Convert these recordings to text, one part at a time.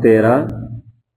13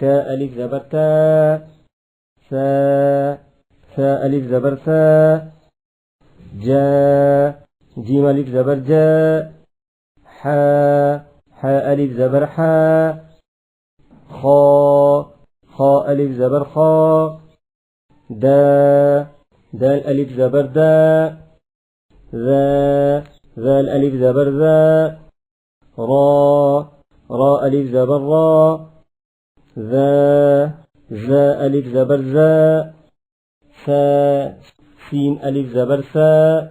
تا ألف زبر تا ثا ثا ألف زبر ثا جا جيم ألف زبر جا حا حا ألف زبر حا خا خا ألف زبر خا دا دال ألف زبر دا ذا ذال ألف زبر ذا را را ألف زبر را ذا ذا ألف زبر ذا ثا سين ألف زبر ثا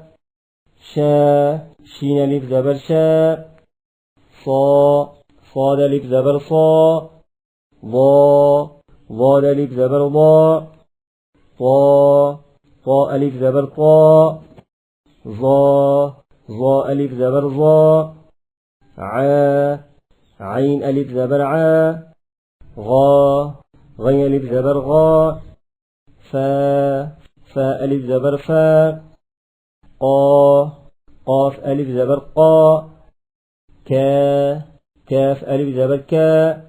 شا شين ألف زبر شا صا صاد ألف زبر صا ضا ضاد ألف زبر ضا طا طا ألف زبر طا ظا ظا ألف زبر ظا عا عين ألف زبر عا غا غين ألف زبر غا فا فا ألف زبر فا قا قاف ألف زبر قا كا كاف ألف زبر كا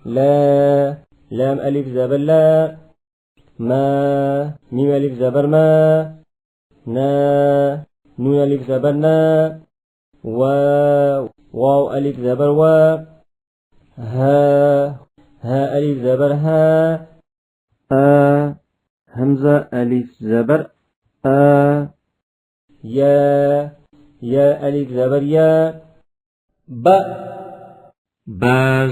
لا لام ألف زبر لا ما ميم ألف زبر ما نا نون ألف زبر نا واو واو ألف زبر وا ها ها ألف زبر ها همزة ألف زبر يا يا ألف زبر يا با با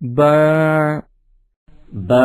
با با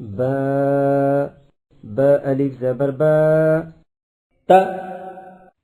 با با ألف زبر با تا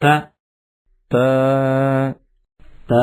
تا تا تا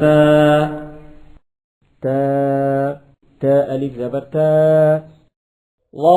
تا تا تا ألف زبر تا غا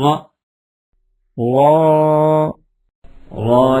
غا غا غا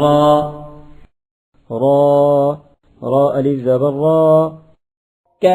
غا را را ألف زبر را كا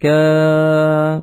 كا